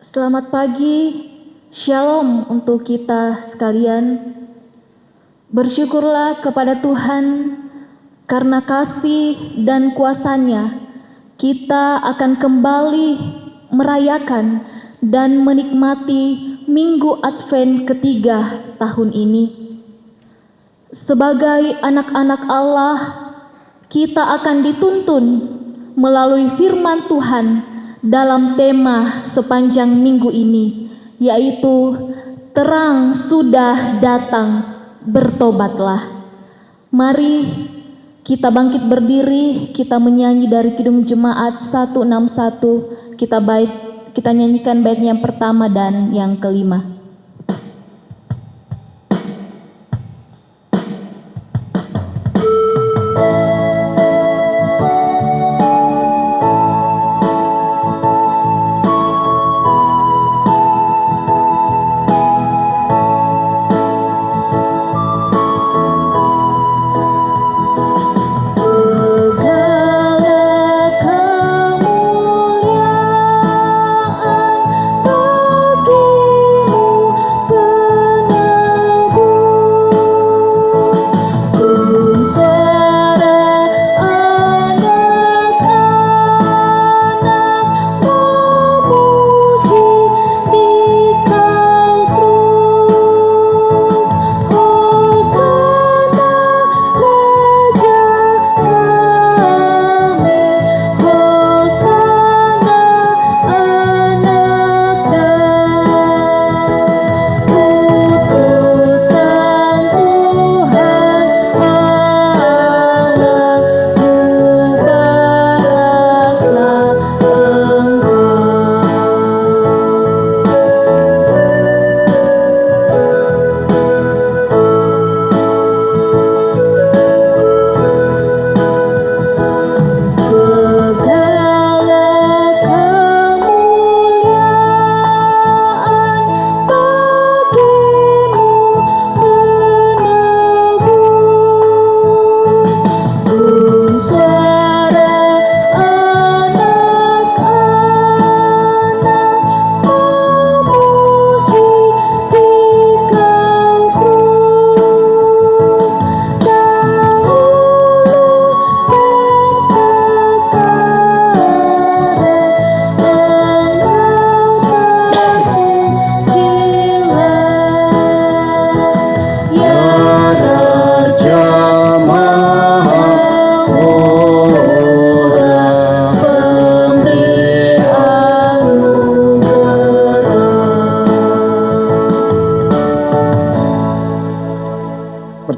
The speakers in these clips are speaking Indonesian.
Selamat pagi, Shalom untuk kita sekalian. Bersyukurlah kepada Tuhan karena kasih dan kuasa-Nya kita akan kembali merayakan dan menikmati Minggu Advent ketiga tahun ini. Sebagai anak-anak Allah, kita akan dituntun melalui firman Tuhan dalam tema sepanjang minggu ini, yaitu terang sudah datang, bertobatlah. Mari kita bangkit berdiri, kita menyanyi dari Kidung Jemaat 161, kita nyanyikan bait yang pertama dan yang kelima.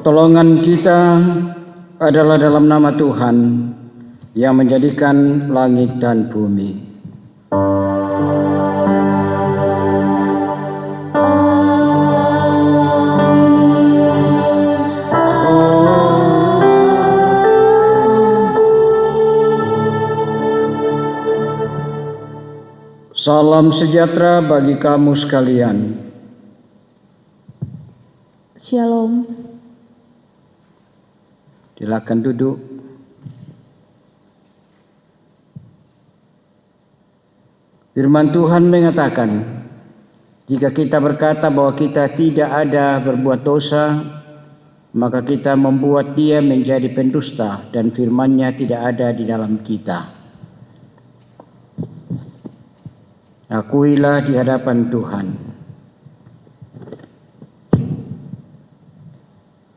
Pertolongan kita adalah dalam nama Tuhan yang menjadikan langit dan bumi. Salam sejahtera bagi kamu sekalian. Shalom. Silakan duduk. Firman Tuhan mengatakan, jika kita berkata bahwa kita tidak ada berbuat dosa, maka kita membuat Dia menjadi pendusta dan firman-Nya tidak ada di dalam kita. Akuilah di hadapan Tuhan.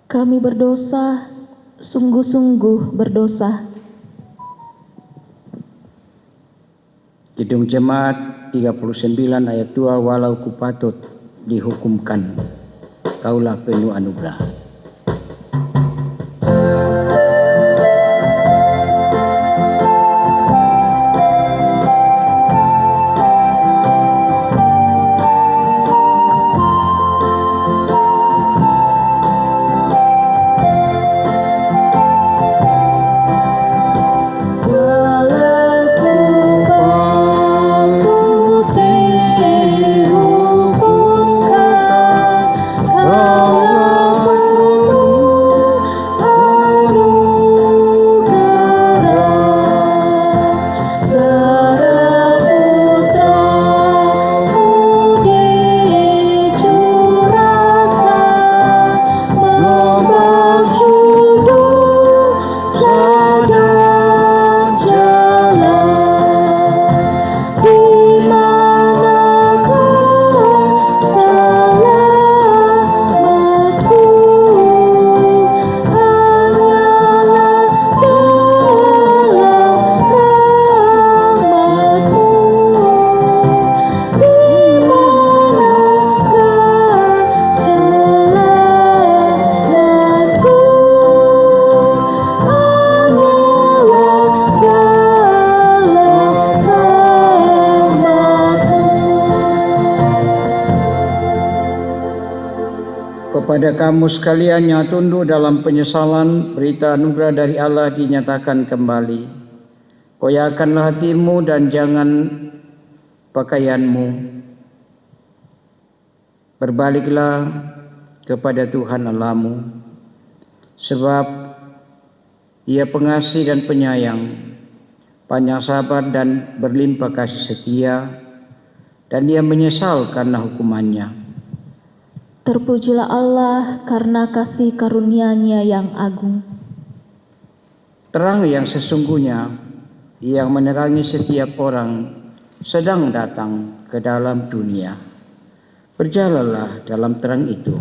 Kami berdosa, sungguh-sungguh berdosa. Kidung Jemaat 39 ayat 2, walau ku patut dihukumkan, kaulah penuh anugerah. Kau Kepada kamu sekalian yang tunduk dalam penyesalan, berita anugerah dari Allah dinyatakan kembali. Koyakkanlah hatimu dan jangan pakaianmu. Berbaliklah kepada Tuhan Allahmu, sebab Ia pengasih dan penyayang, panjang sabar dan berlimpah kasih setia, dan Dia menyesal karena hukumannya. Terpujilah Allah karena kasih karunia-Nya yang agung. Terang yang sesungguhnya yang menerangi setiap orang sedang datang ke dalam dunia. Berjalanlah dalam terang itu.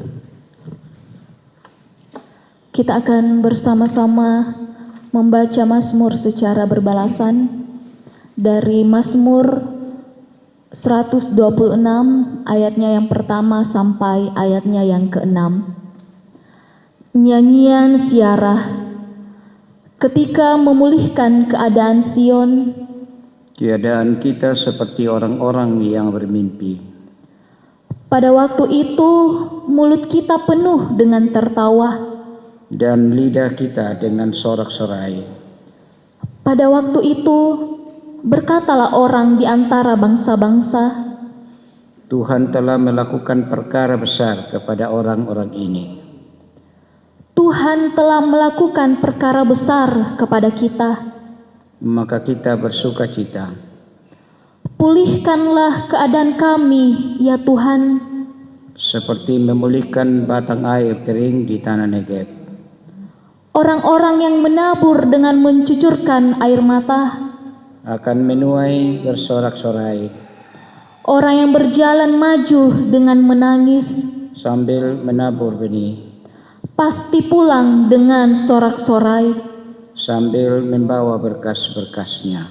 Kita akan bersama-sama membaca Mazmur secara berbalasan dari Mazmur 126 ayatnya yang pertama sampai ayatnya yang ke-6. Nyanyian Siarah. Ketika memulihkan keadaan Sion, Keadaan kita seperti orang-orang yang bermimpi. pada waktu itu mulut kita penuh dengan tertawa. Dan lidah kita dengan sorak-sorai. Pada waktu itu berkatalah orang di antara bangsa-bangsa, Tuhan telah melakukan perkara besar kepada orang-orang ini. Tuhan telah melakukan perkara besar kepada kita. Maka kita bersuka cita. Pulihkanlah keadaan kami, ya Tuhan, Seperti memulihkan batang air kering di tanah Negeb. orang-orang yang menabur dengan mencucurkan air mata, Akan menuai bersorak-sorai orang yang berjalan maju dengan menangis, sambil menabur benih, pasti pulang dengan sorak-sorai. sambil membawa berkas-berkasnya.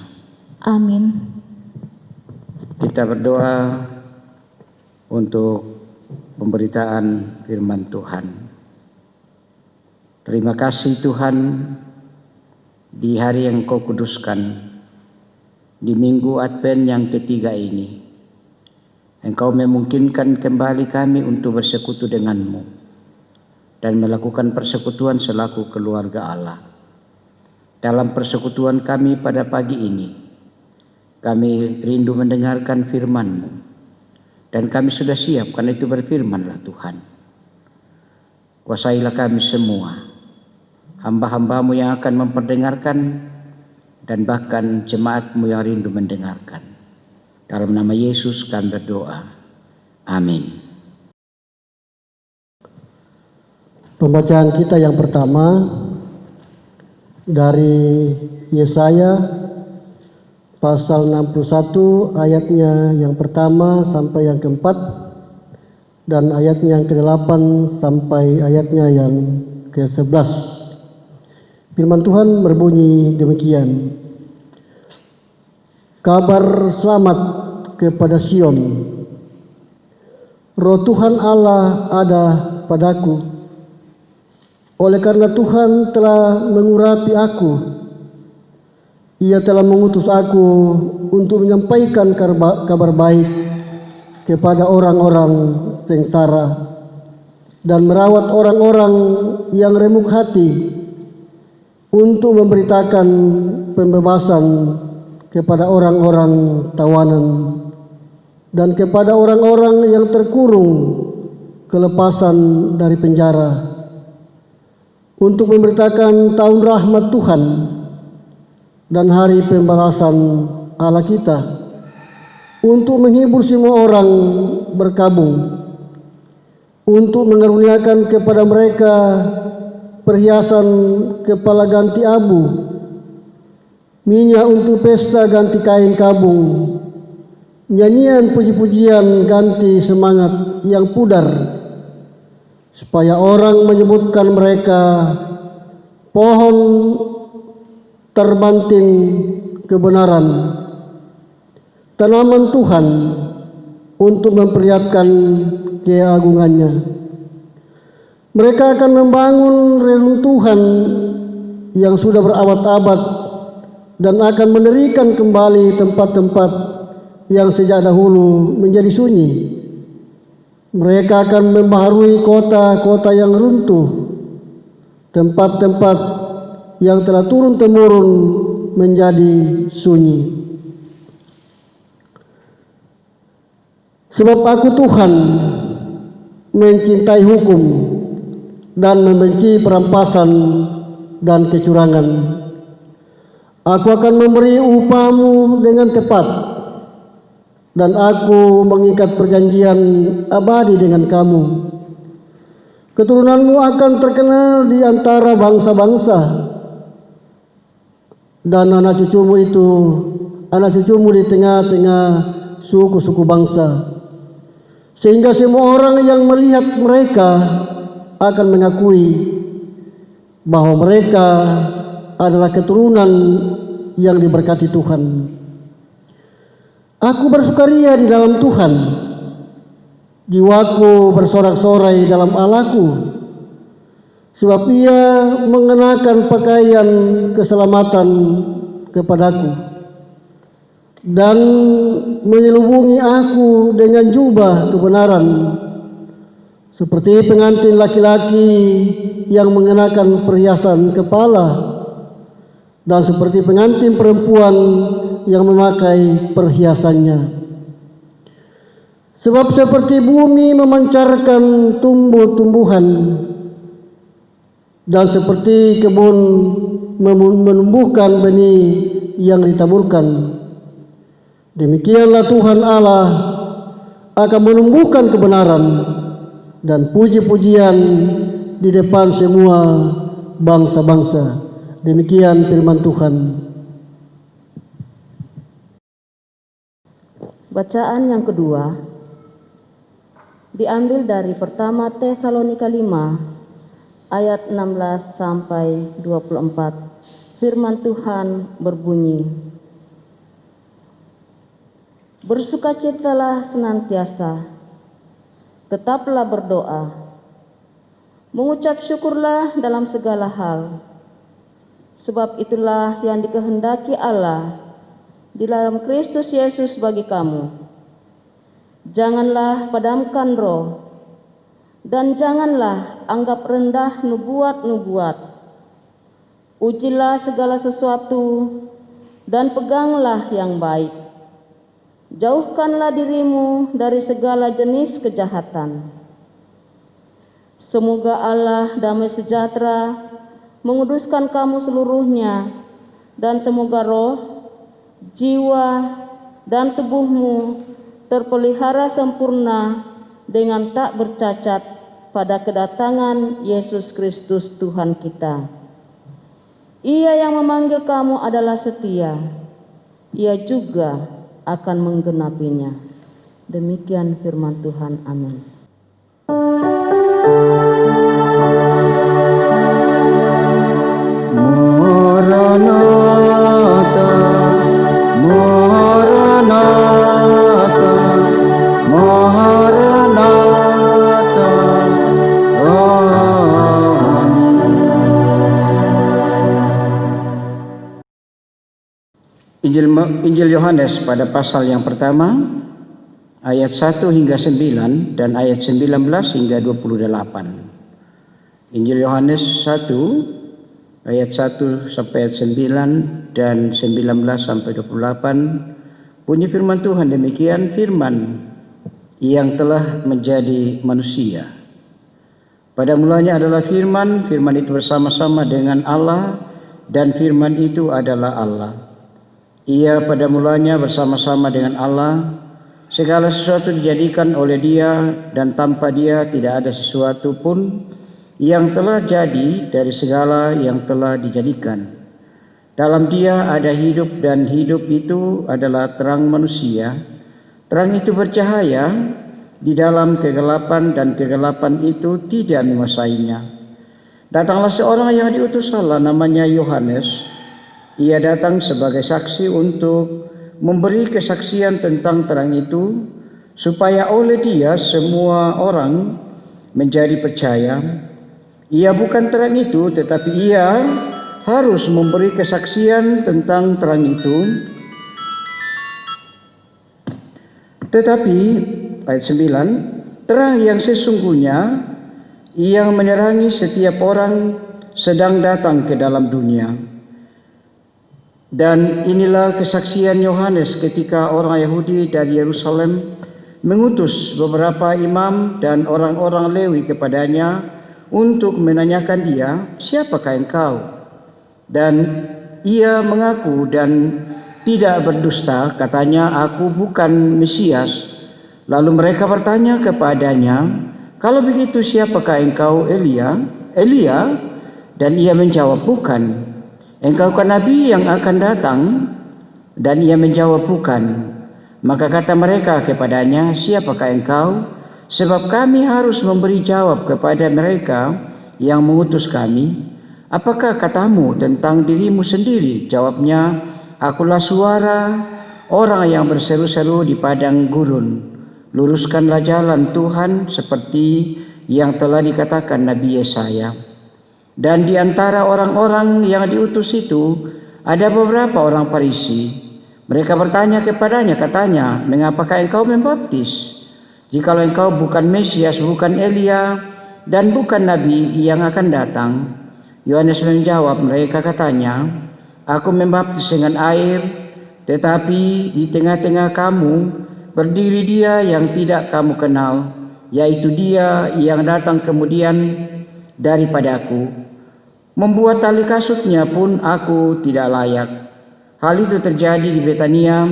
Amin. Kita berdoa untuk pemberitaan firman Tuhan. Terima kasih Tuhan, di hari yang Kau kuduskan, di minggu Advent yang ketiga ini, Engkau memungkinkan kembali kami untuk bersekutu denganmu dan melakukan persekutuan selaku keluarga Allah. Dalam persekutuan kami pada pagi ini, kami rindu mendengarkan firman-Mu, dan kami sudah siap, karena itu berfirmanlah Tuhan. Kuasailah kami semua, hamba-hamba-Mu yang akan memperdengarkan, dan bahkan jemaat-Mu yang rindu mendengarkan. Dalam nama Yesus kami berdoa. Amin. Pembacaan kita yang pertama dari Yesaya pasal 61 ayatnya yang pertama sampai yang keempat, dan ayatnya yang ke-8 sampai ayatnya yang ke-11. Firman Tuhan berbunyi demikian. Kabar selamat kepada Sion. Roh Tuhan Allah ada padaku, oleh karena Tuhan telah mengurapi aku. Ia telah mengutus aku untuk menyampaikan kabar baik kepada orang-orang sengsara dan merawat orang-orang yang remuk hati, untuk memberitakan pembebasan kepada orang-orang tawanan dan kepada orang-orang yang terkurung kelepasan dari penjara, untuk memberitakan tahun rahmat Tuhan dan hari pembalasan Allah kita, untuk menghibur semua orang berkabung, untuk mengaruniakan kepada mereka perhiasan kepala ganti abu, minyak untuk pesta ganti kain kabung, nyanyian puji-pujian ganti semangat yang pudar, supaya orang menyebutkan mereka pohon terbanting kebenaran, tanaman Tuhan untuk memperlihatkan keagungannya. Mereka akan membangun reruntuhan yang sudah berabad-abad dan akan mendirikan kembali tempat-tempat yang sejak dahulu menjadi sunyi. Mereka akan membaharui kota-kota yang runtuh, tempat-tempat yang telah turun-temurun menjadi sunyi. Sebab aku Tuhan mencintai hukum dan membenci perampasan dan kecurangan. Aku akan memberi upahmu dengan tepat, dan aku mengikat perjanjian abadi dengan kamu. Keturunanmu akan terkenal di antara bangsa-bangsa, dan anak cucumu di tengah-tengah suku-suku bangsa, sehingga semua orang yang melihat mereka akan mengakui bahwa mereka adalah keturunan yang diberkati Tuhan. Aku bersukaria di dalam Tuhan, jiwaku bersorak-sorai dalam Allahku, sebab Ia mengenakan pakaian keselamatan kepadaku dan menyelubungi aku dengan jubah kebenaran, seperti pengantin laki-laki yang mengenakan perhiasan kepala, dan seperti pengantin perempuan yang memakai perhiasannya. Sebab seperti bumi memancarkan tumbuh-tumbuhan, dan seperti kebun menumbuhkan benih yang ditaburkan, demikianlah Tuhan Allah akan menumbuhkan kebenaran dan puji-pujian di depan semua bangsa-bangsa. Demikian firman Tuhan. Bacaan yang kedua diambil dari pertama Tesalonika 5 ayat 16 sampai 24. Firman Tuhan berbunyi, bersukacitalah senantiasa, tetaplah berdoa, mengucap syukurlah dalam segala hal, sebab itulah yang dikehendaki Allah di dalam Kristus Yesus bagi kamu. Janganlah padamkan roh, dan janganlah anggap rendah nubuat-nubuat. Ujilah segala sesuatu, dan peganglah yang baik. Jauhkanlah dirimu dari segala jenis kejahatan. Semoga Allah damai sejahtera menguduskan kamu seluruhnya, dan semoga roh, jiwa, dan tubuhmu terpelihara sempurna dengan tak bercacat pada kedatangan Yesus Kristus Tuhan kita. Ia yang memanggil kamu adalah setia, Ia juga akan menggenapinya. Demikian firman Tuhan. Amin. Maranatha, Maranatha, Maranatha, amin. Injil Yohanes pada pasal yang pertama, ayat 1 hingga 9 dan ayat 19 hingga 28. Injil Yohanes 1 ayat 1 sampai ayat 9 dan 19 sampai 28. Bunyi firman Tuhan demikian, firman yang telah menjadi manusia. Pada mulanya adalah firman, firman itu bersama-sama dengan Allah, dan firman itu adalah Allah. Ia pada mulanya bersama-sama dengan Allah. Segala sesuatu dijadikan oleh Dia, dan tanpa Dia tidak ada sesuatu pun yang telah jadi dari segala yang telah dijadikan. Dalam Dia ada hidup, dan hidup itu adalah terang manusia. Terang itu bercahaya di dalam kegelapan, dan kegelapan itu tidak menguasainya. Datanglah seorang yang diutus Allah, namanya Yohanes. Ia datang sebagai saksi untuk memberi kesaksian tentang terang itu, supaya oleh Dia semua orang menjadi percaya. Ia bukan terang itu, tetapi Ia harus memberi kesaksian tentang terang itu. Tetapi ayat 9, terang yang sesungguhnya yang menerangi setiap orang sedang datang ke dalam dunia. Dan inilah kesaksian Yohanes ketika orang Yahudi dari Yerusalem mengutus beberapa imam dan orang-orang Lewi kepadanya untuk menanyakan dia, "Siapakah engkau?" Dan ia mengaku dan tidak berdusta, katanya, "Aku bukan Mesias." Lalu mereka bertanya kepadanya, "Kalau begitu siapakah engkau, Elia?" Dan ia menjawab, "Bukan." "Engkaukah nabi yang akan datang?" Dan ia menjawab, "Bukan." Maka kata mereka kepadanya, "Siapakah engkau? Sebab kami harus memberi jawab kepada mereka yang mengutus kami. Apakah katamu tentang dirimu sendiri?" Jawabnya, "Akulah suara orang yang berseru-seru di padang gurun. Luruskanlah jalan Tuhan seperti yang telah dikatakan Nabi Yesaya." Dan di antara orang-orang yang diutus itu ada beberapa orang Farisi. Mereka bertanya kepadanya, katanya, "Mengapakah engkau membaptis? Jikalau engkau bukan Mesias, bukan Elia, dan bukan Nabi yang akan datang." Yohanes menjawab mereka, katanya, "Aku membaptis dengan air, tetapi di tengah-tengah kamu berdiri Dia yang tidak kamu kenal, yaitu Dia yang datang kemudian daripadaku. Membuat tali kasutnya pun aku tidak layak." Hal itu terjadi di Betania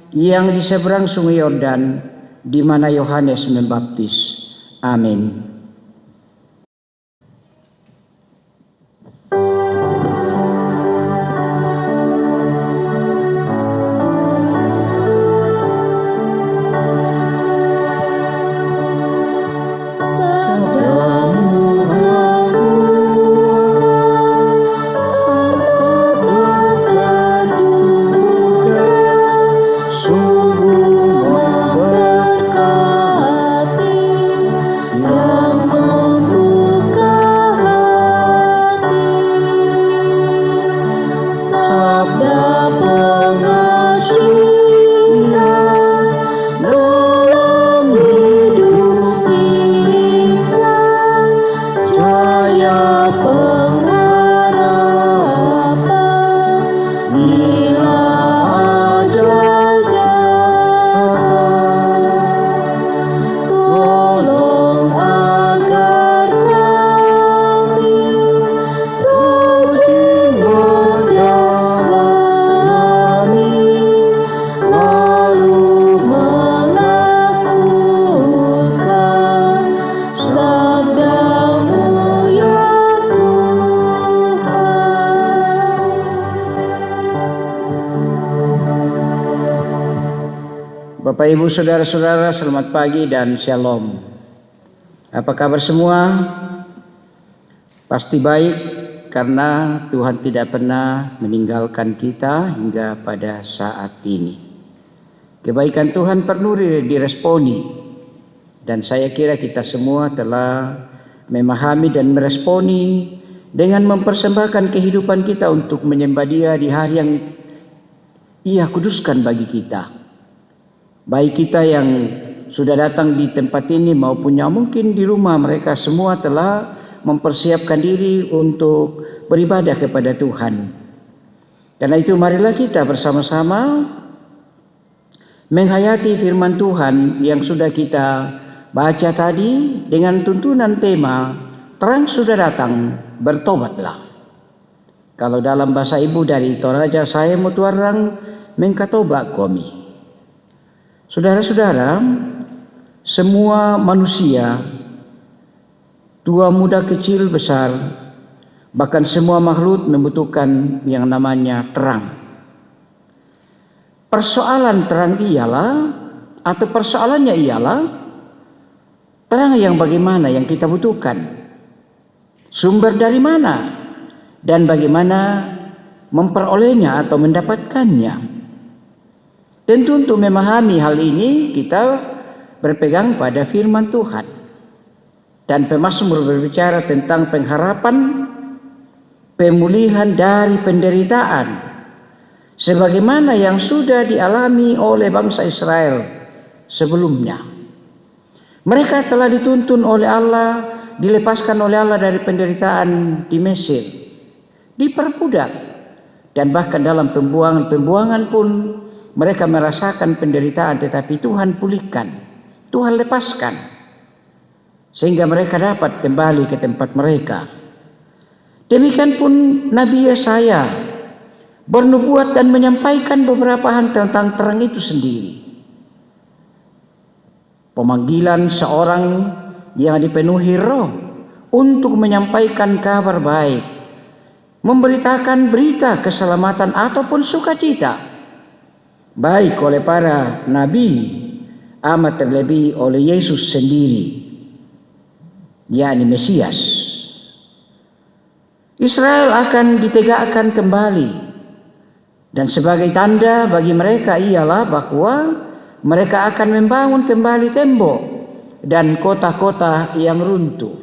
yang di seberang sungai Yordan, di mana Yohanes membaptis. Amin. Bapak, Ibu, Saudara-saudara, selamat pagi dan Shalom. Apa kabar semua? Pasti baik, karena Tuhan tidak pernah meninggalkan kita hingga pada saat ini. Kebaikan Tuhan perlu diresponi, dan saya kira kita semua telah memahami dan meresponi dengan mempersembahkan kehidupan kita untuk menyembah Dia di hari yang Ia kuduskan bagi kita. Baik kita yang sudah datang di tempat ini maupun yang mungkin di rumah, mereka semua telah mempersiapkan diri untuk beribadah kepada Tuhan. Karena itu marilah kita bersama-sama menghayati firman Tuhan yang sudah kita baca tadi dengan tuntunan tema, "Terang sudah datang, bertobatlah." Kalau dalam bahasa ibu dari Toraja, saya mau tuarang mengkatoba komi. Saudara-saudara, semua manusia, tua, muda, kecil, besar, bahkan semua makhluk membutuhkan yang namanya terang. Persoalannya ialah terang yang bagaimana yang kita butuhkan, sumber dari mana, dan bagaimana memperolehnya atau mendapatkannya. Tentu untuk memahami hal ini kita berpegang pada firman Tuhan. Dan pemazmur berbicara tentang pengharapan pemulihan dari penderitaan, sebagaimana yang sudah dialami oleh bangsa Israel sebelumnya. Mereka telah dituntun oleh Allah, dilepaskan oleh Allah dari penderitaan di Mesir, diperbudak, dan bahkan dalam pembuangan pun mereka merasakan penderitaan, tetapi Tuhan pulihkan, Tuhan lepaskan, sehingga mereka dapat kembali ke tempat mereka. Demikian pun Nabi Yesaya bernubuat dan menyampaikan beberapa hal tentang terang itu sendiri. Pemanggilan seorang yang dipenuhi roh untuk menyampaikan kabar baik, memberitakan berita keselamatan ataupun sukacita, baik oleh para nabi, amat terlebih oleh Yesus sendiri, yakni Mesias. Israel akan ditegakkan kembali, dan sebagai tanda bagi mereka ialah bahwa mereka akan membangun kembali tembok dan kota-kota yang runtuh.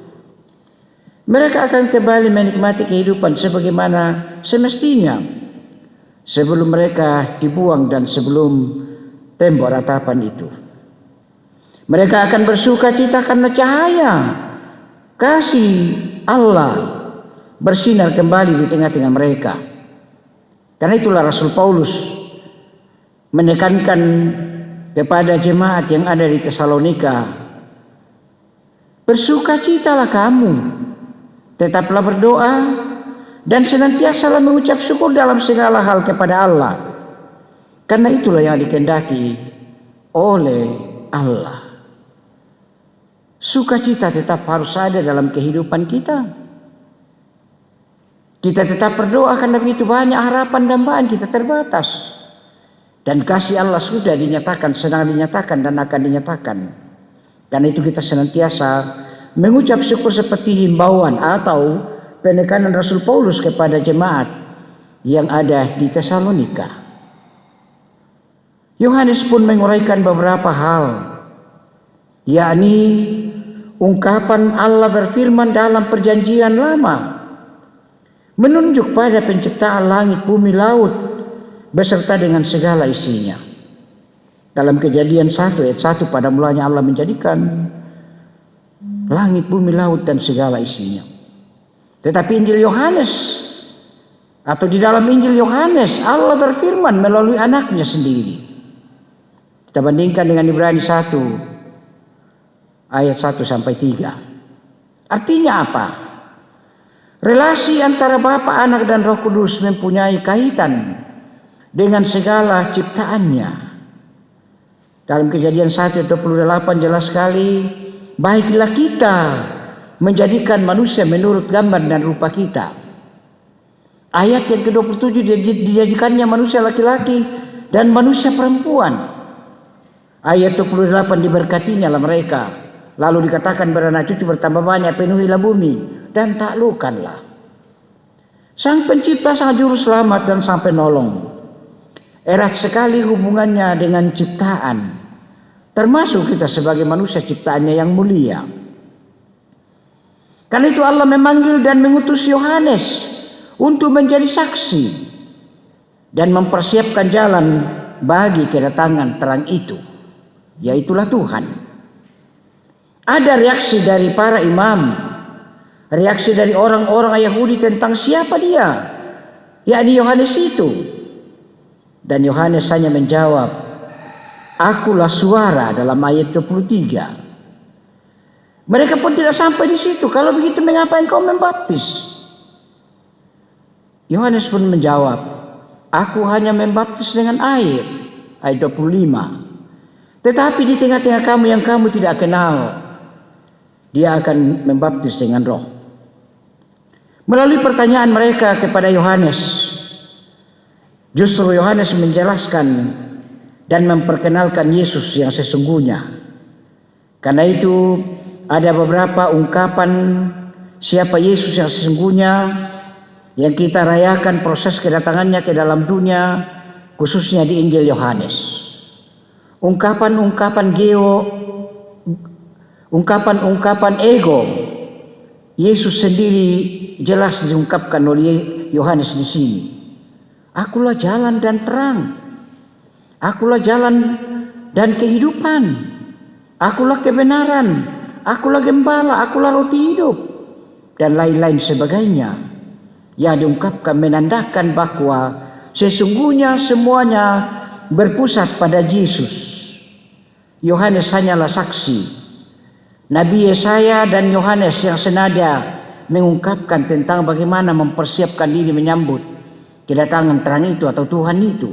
Mereka akan kembali menikmati kehidupan sebagaimana semestinya sebelum mereka dibuang dan sebelum tembok ratapan itu. Mereka akan bersuka cita karena cahaya kasih Allah bersinar kembali di tengah-tengah mereka. Karena itulah Rasul Paulus menekankan kepada jemaat yang ada di Tesalonika, bersukacitalah kamu, tetaplah berdoa, dan senantiasalah mengucap syukur dalam segala hal kepada Allah, karena itulah yang dikehendaki oleh Allah. Sukacita tetap harus ada dalam kehidupan kita. Kita tetap berdoa karena begitu banyak harapan dambaan kita terbatas. Dan kasih Allah sudah dinyatakan, sedang dinyatakan dan akan dinyatakan. Karena itu kita senantiasa mengucap syukur seperti himbauan atau penekanan Rasul Paulus kepada jemaat yang ada di Tesalonika. Yohanes pun menguraikan beberapa hal, yakni ungkapan Allah berfirman dalam perjanjian lama, menunjuk pada penciptaan langit, bumi, laut, beserta dengan segala isinya. Dalam Kejadian 1 ayat 1, pada mulanya Allah menjadikan langit, bumi, laut, dan segala isinya. Tetapi Injil Yohanes, atau di dalam Injil Yohanes, Allah berfirman melalui anaknya sendiri. Kita bandingkan dengan Ibrani 1 ayat 1 sampai 3. Artinya apa? Relasi antara Bapa, Anak, dan Roh Kudus mempunyai kaitan dengan segala ciptaannya. Dalam Kejadian 1 ayat 28 jelas sekali, baiklah kita menjadikan manusia menurut gambar dan rupa kita. Ayat yang ke-27, dijadikannya manusia laki-laki dan manusia perempuan. Ayat 28, diberkatinya lah mereka. Lalu dikatakan beranak cucu bertambah banyak, penuhilah bumi dan taklukkanlah. Sang pencipta, sang juru selamat dan sang penolong, erat sekali hubungannya dengan ciptaan, termasuk kita sebagai manusia ciptaannya yang mulia. Karena itu Allah memanggil dan mengutus Yohanes untuk menjadi saksi dan mempersiapkan jalan bagi kedatangan terang itu, yaitulah Tuhan. Ada reaksi dari para imam, reaksi dari orang-orang Yahudi tentang siapa dia, yakni Yohanes itu. Dan Yohanes hanya menjawab, akulah suara, dalam ayat 23. Mereka pun tidak sampai di situ. Kalau begitu mengapa engkau membaptis? Yohanes pun menjawab, aku hanya membaptis dengan air, ayat 25. Tetapi di tengah-tengah kamu yang kamu tidak kenal, dia akan membaptis dengan roh. Melalui pertanyaan mereka kepada Yohanes, justru Yohanes menjelaskan dan memperkenalkan Yesus yang sesungguhnya. Karena itu ada beberapa ungkapan siapa Yesus yang sesungguhnya yang kita rayakan proses kedatangannya ke dalam dunia, khususnya di Injil Yohanes. Ungkapan-ungkapan ungkapan ego, Yesus sendiri jelas diungkapkan oleh Yohanes di sini. Akulah jalan dan terang. Akulah jalan dan kehidupan. Akulah kebenaran, akulah gembala, akulah roti hidup, dan lain-lain sebagainya, yang diungkapkan menandakan bahwa sesungguhnya semuanya berpusat pada Yesus. Yohanes hanyalah saksi. Nabi Yesaya dan Yohanes yang senada mengungkapkan tentang bagaimana mempersiapkan diri menyambut kedatangan terang itu atau Tuhan itu.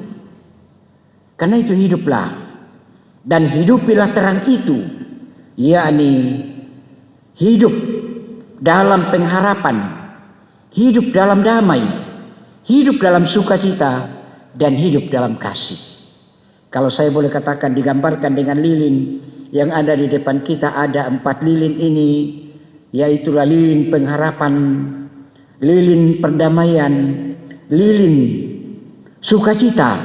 Karena itu hiduplah dan hidupilah terang itu, yakni hidup dalam pengharapan, hidup dalam damai, hidup dalam sukacita, dan hidup dalam kasih. Kalau saya boleh katakan, digambarkan dengan lilin yang ada di depan kita, ada 4 lilin ini, yaitulah lilin pengharapan, lilin perdamaian, lilin sukacita,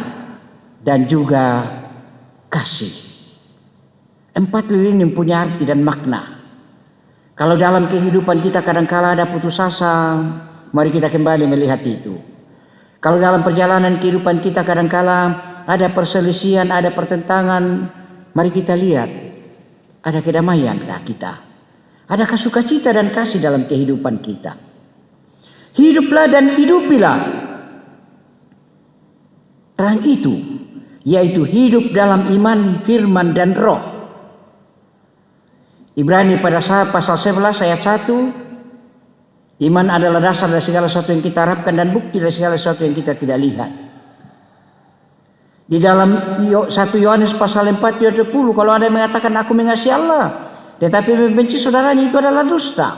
dan juga kasih. 4 lilin yang punya arti dan makna. Kalau dalam kehidupan kita kadangkala ada putus asa, mari kita kembali melihat itu. Kalau dalam perjalanan kehidupan kita kadangkala ada perselisihan, ada pertentangan, mari kita lihat, ada kedamaiankah kita? Adakah sukacita dan kasih dalam kehidupan kita? Hiduplah dan hidupilah terang itu, yaitu hidup dalam iman, firman, dan roh. Ibrani pada pasal 11 ayat 1, iman adalah dasar dari segala sesuatu yang kita harapkan dan bukti dari segala sesuatu yang kita tidak lihat. Di dalam 1 Yohanes pasal 4 ayat 20, kalau ada yang mengatakan aku mengasihi Allah tetapi membenci saudaranya, itu adalah dusta.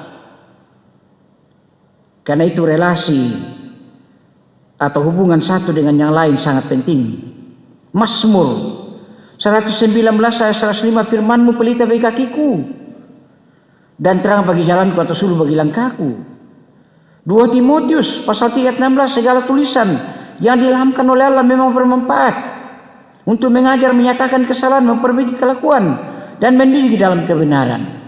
Karena itu relasi atau hubungan satu dengan yang lain sangat penting. Mazmur 119 ayat 105, firman-Mu pelita bagi kakiku dan terang bagi jalanku atau suluh bagi langkahku. 2 Timotius pasal 3 ayat 16, segala tulisan yang diilhamkan oleh Allah memang bermanfaat untuk mengajar, menyatakan kesalahan, memperbaiki kelakuan, dan mendidik dalam kebenaran.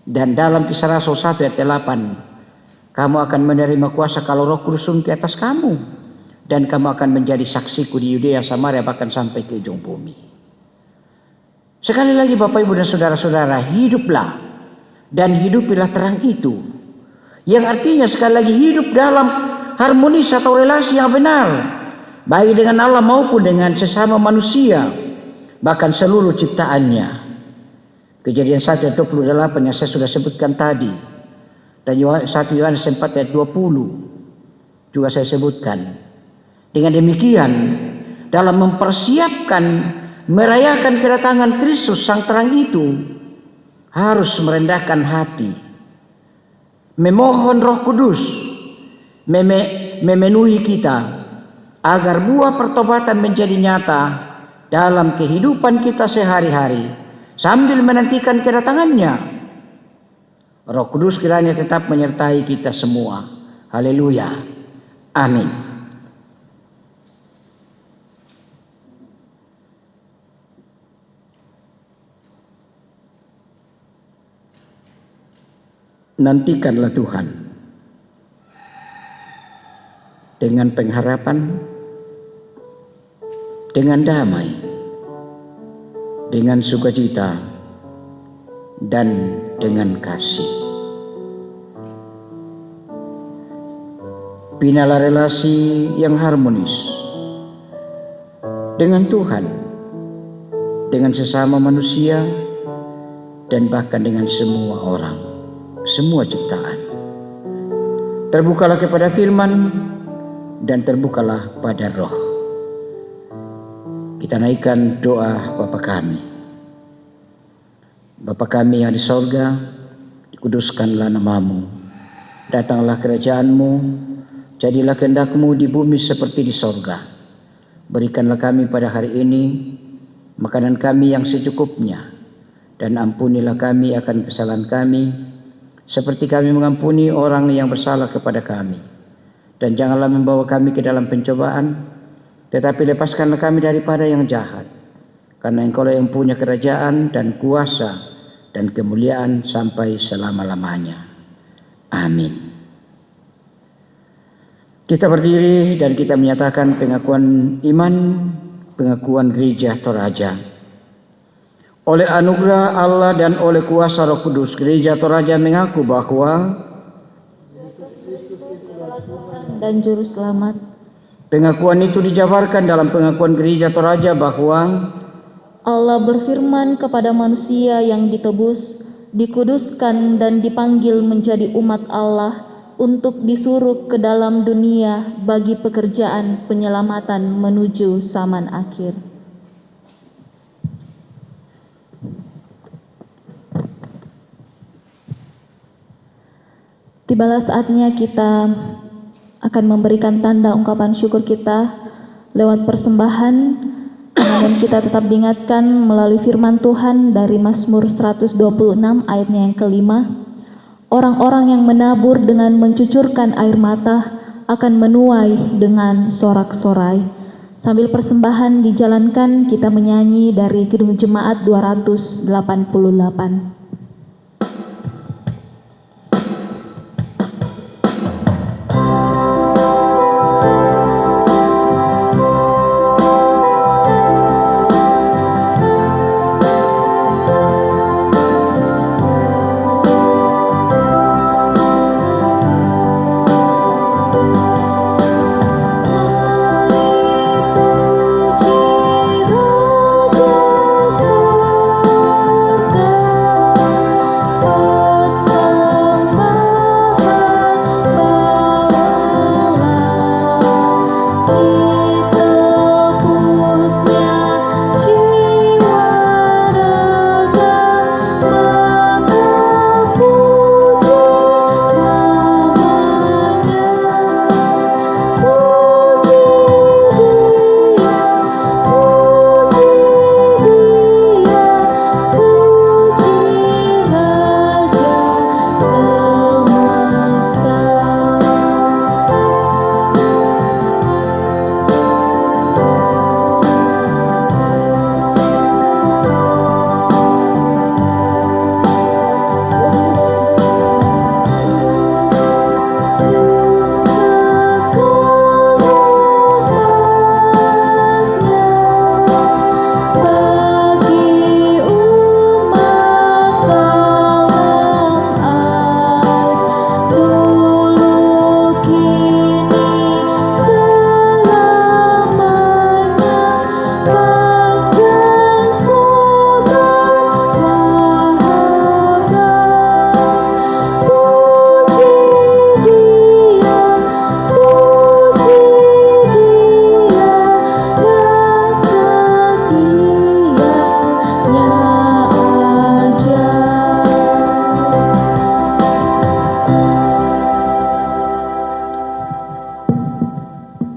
Dan dalam Kisah Rasul 1 ayat 8, kamu akan menerima kuasa kalau Roh Kudus turun ke atas kamu, dan kamu akan menjadi saksiku di Yudea, Samaria, bahkan sampai ke ujung bumi. Sekali lagi Bapak Ibu dan saudara-saudara, hiduplah dan hidupilah terang itu, yang artinya sekali lagi hidup dalam harmonis atau relasi yang benar, baik dengan Allah maupun dengan sesama manusia, bahkan seluruh ciptaannya. Kejadian 1 ayat 28 yang saya sudah sebutkan tadi, dan 1 Yohanes 4 ayat 20 juga saya sebutkan. Dengan demikian, dalam mempersiapkan merayakan kedatangan Kristus sang terang itu, harus merendahkan hati, memohon Roh Kudus memenuhi kita, agar buah pertobatan menjadi nyata dalam kehidupan kita sehari-hari, sambil menantikan kedatangannya. Roh Kudus kiranya tetap menyertai kita semua. Haleluya. Amin. Nantikanlah Tuhan dengan pengharapan, dengan damai, dengan sukacita, dan dengan kasih. Binalah relasi yang harmonis dengan Tuhan, dengan sesama manusia, dan bahkan dengan semua orang, semua ciptaan. Terbukalah kepada firman dan terbukalah pada roh. Kita naikkan doa Bapa kami. Bapa kami yang di sorga, dikuduskanlah nama-Mu. Datanglah kerajaan-Mu, jadilah kehendak-Mu di bumi seperti di sorga. Berikanlah kami pada hari ini makanan kami yang secukupnya, dan ampunilah kami akan kesalahan kami, seperti kami mengampuni orang yang bersalah kepada kami. Dan janganlah membawa kami ke dalam pencobaan, tetapi lepaskanlah kami daripada yang jahat. Karena Engkau yang punya kerajaan dan kuasa dan kemuliaan sampai selama-lamanya. Amin. Kita berdiri dan kita menyatakan pengakuan iman, pengakuan gereja Toraja. Oleh anugerah Allah dan oleh kuasa Roh Kudus, Gereja Toraja mengaku bahwa dan Juru Selamat. pengakuan itu dijabarkan dalam pengakuan Gereja Toraja bahwa Allah berfirman kepada manusia yang ditebus, dikuduskan dan dipanggil menjadi umat Allah untuk disuruh ke dalam dunia bagi pekerjaan penyelamatan menuju zaman akhir. Tibalah saatnya kita akan memberikan tanda ungkapan syukur kita lewat persembahan, dan kita tetap diingatkan melalui firman Tuhan dari Mazmur 126 ayatnya yang kelima. Orang-orang yang menabur dengan mencucurkan air mata akan menuai dengan sorak-sorai. Sambil persembahan dijalankan, kita menyanyi dari Kidung Jemaat 288.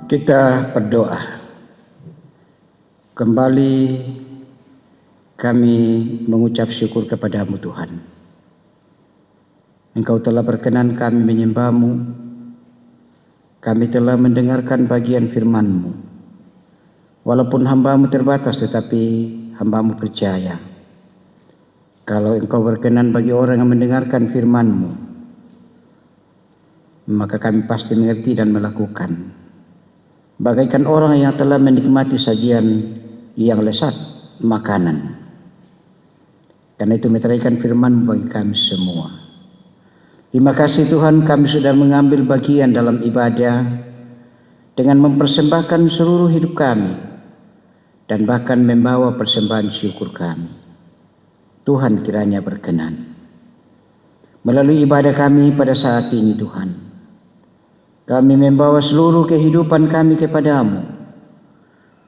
Kita berdoa. Kembali kami mengucap syukur kepadamu Tuhan. Engkau telah berkenan kami menyembah-Mu. Kami telah mendengarkan bagian firman-Mu. Walaupun hamba-Mu terbatas, tetapi hamba-Mu percaya kalau Engkau berkenan bagi orang yang mendengarkan firman-Mu, maka kami pasti mengerti dan melakukan. Bagaikan orang yang telah menikmati sajian yang lezat, makanan. Karena itu meteraikan firman bagi kami semua. Terima kasih Tuhan, kami sudah mengambil bagian dalam ibadah dengan mempersembahkan seluruh hidup kami dan bahkan membawa persembahan syukur kami. Tuhan kiranya berkenan melalui ibadah kami pada saat ini Tuhan. Kami membawa seluruh kehidupan kami kepadamu.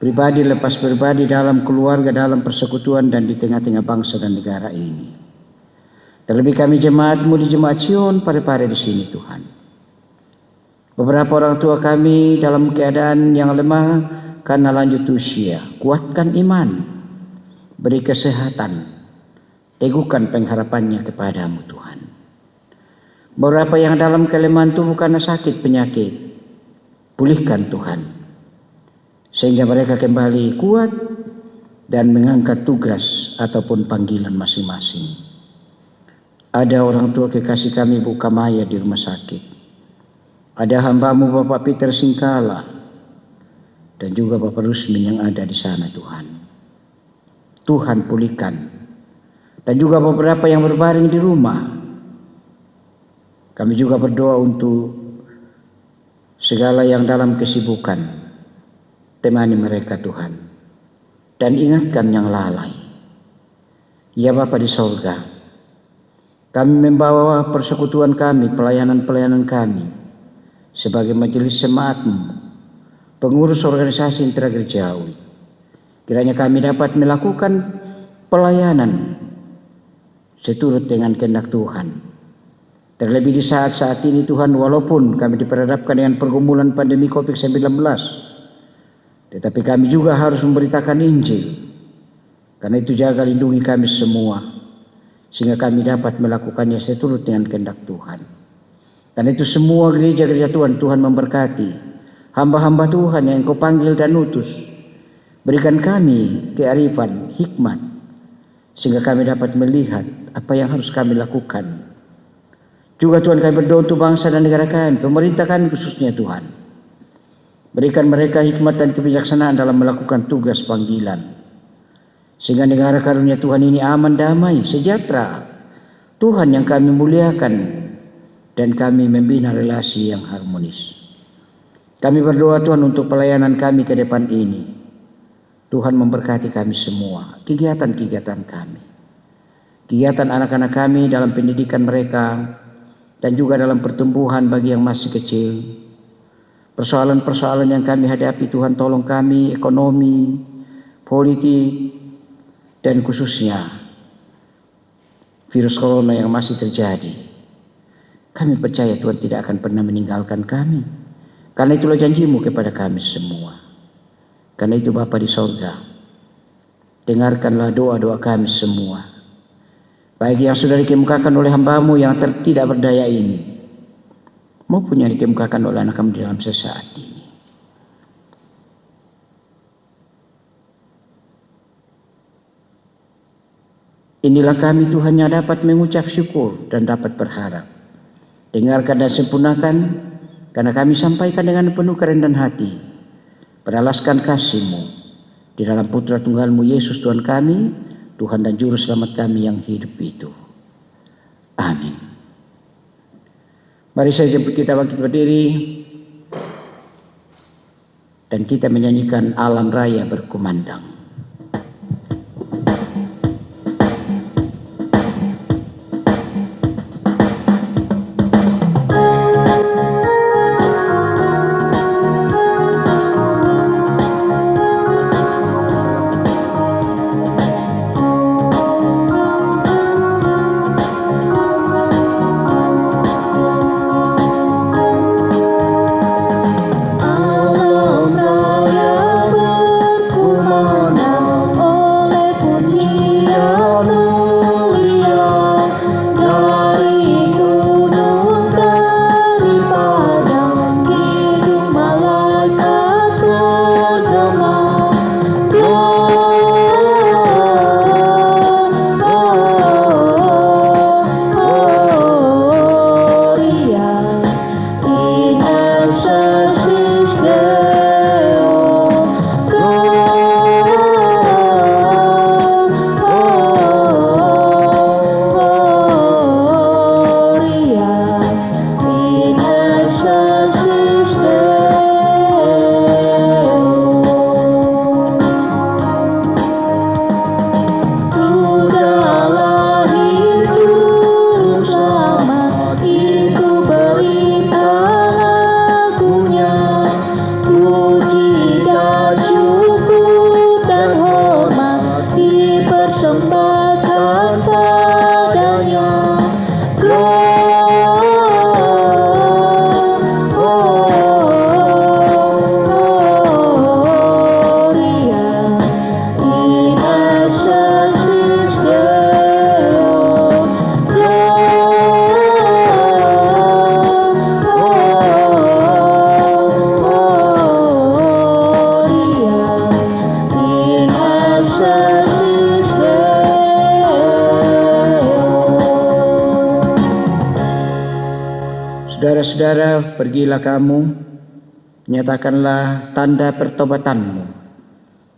Pribadi lepas pribadi, dalam keluarga, dalam persekutuan, dan di tengah-tengah bangsa dan negara ini. Terlebih kami jemaat-Mu di Jemaat Sion Parepare di sini Tuhan. Beberapa orang tua kami dalam keadaan yang lemah karena lanjut usia. Kuatkan iman. Beri kesehatan. Teguhkan pengharapannya kepadamu Tuhan. Beberapa yang dalam kelemahan tubuh karena sakit penyakit, pulihkan Tuhan, sehingga mereka kembali kuat dan mengangkat tugas ataupun panggilan masing-masing. Ada orang tua kekasih kami Bu Kamaya di rumah sakit, ada hamba-Mu Bapak Peter Singkala, dan juga Bapak Rusmin yang ada di sana Tuhan. Tuhan pulihkan dan juga beberapa yang berbaring di rumah. Kami juga berdoa untuk segala yang dalam kesibukan. Temani mereka Tuhan, dan ingatkan yang lalai. Ya Bapa di sorga, kami membawa persekutuan kami, pelayanan-pelayanan kami sebagai majelis jemaat-Mu, pengurus organisasi intragerejawi. Kiranya kami dapat melakukan pelayanan seturut dengan kehendak Tuhan. Terlebih di saat-saat ini Tuhan, walaupun kami diperhadapkan dengan pergumulan pandemi COVID-19, tetapi kami juga harus memberitakan Injil. Karena itu jaga lindungi kami semua, sehingga kami dapat melakukannya seturut dengan kehendak Tuhan. Karena itu semua gereja-gereja Tuhan, Tuhan memberkati hamba-hamba Tuhan yang Engkau panggil dan utus. Berikan kami kearifan, hikmat, sehingga kami dapat melihat apa yang harus kami lakukan. Juga Tuhan, kami berdoa untuk bangsa dan negara kami, pemerintah kami khususnya Tuhan. Berikan mereka hikmat dan kebijaksanaan dalam melakukan tugas panggilan, sehingga negara karunia Tuhan ini aman, damai, sejahtera. Tuhan yang kami muliakan, dan kami membina relasi yang harmonis. Kami berdoa Tuhan untuk pelayanan kami ke depan ini. Tuhan memberkati kami semua, kegiatan-kegiatan kami, kegiatan anak-anak kami dalam pendidikan mereka, dan juga dalam pertumbuhan bagi yang masih kecil. Persoalan-persoalan yang kami hadapi Tuhan, tolong kami, ekonomi, politik, dan khususnya virus corona yang masih terjadi. Kami percaya Tuhan tidak akan pernah meninggalkan kami, karena itulah janji-Mu kepada kami semua. Karena itu Bapa di sorga, dengarkanlah doa-doa kami semua, baik yang sudah dikemukakan oleh hamba-Mu yang tidak berdaya ini, maupun yang dikemukakan oleh anak kami dalam sesaat ini. Inilah kami Tuhan yang dapat mengucap syukur dan dapat berharap. Dengarkan dan sempurnakan, karena kami sampaikan dengan penuh kerendahan hati, beralaskan kasih-Mu di dalam Putra Tunggal-Mu Yesus Tuhan kami, Tuhan dan Juru Selamat kami yang hidup itu. Amin. Mari saja kita bangkit berdiri dan kita menyanyikan Alam Raya Berkumandang. Saudara-saudara, pergilah kamu, nyatakanlah tanda pertobatanmu,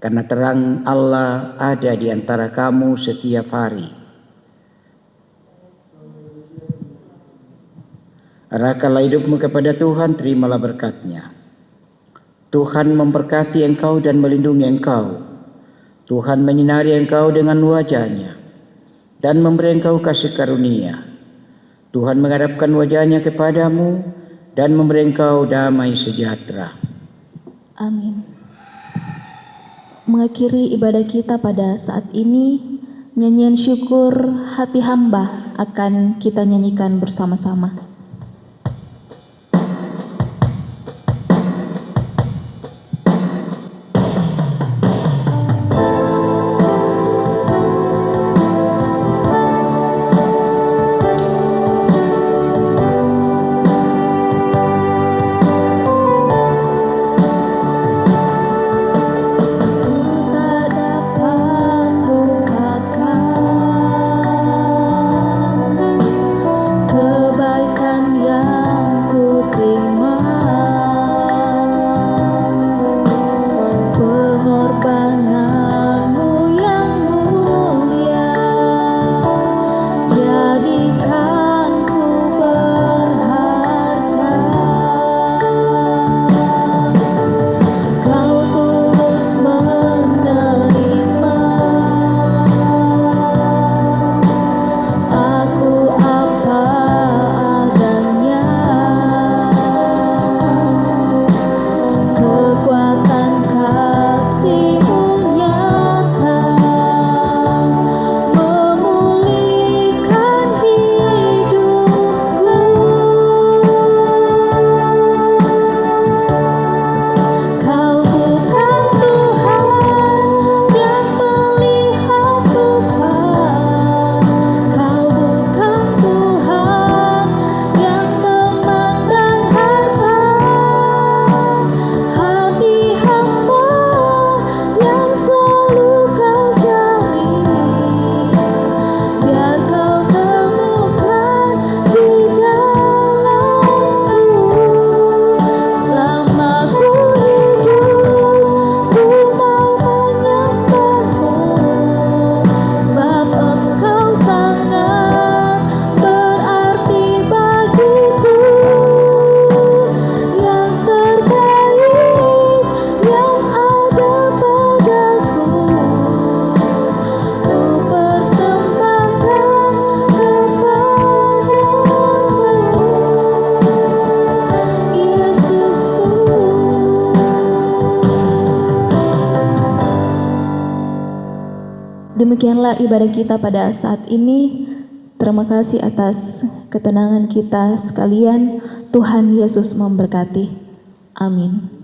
karena terang Allah ada di antara kamu setiap hari. Arahkanlah hidupmu kepada Tuhan, terimalah berkat-Nya. Tuhan memberkati engkau dan melindungi engkau. Tuhan menyinari engkau dengan wajah-Nya dan memberi engkau kasih karunia. Tuhan menghadapkan wajah-Nya kepadamu dan memberi engkau damai sejahtera. Amin. Mengakhiri ibadah kita pada saat ini, nyanyian syukur hati hamba akan kita nyanyikan bersama-sama. Demikianlah ibadah kita pada saat ini. Terima kasih atas ketenangan kita sekalian. Tuhan Yesus memberkati. Amin.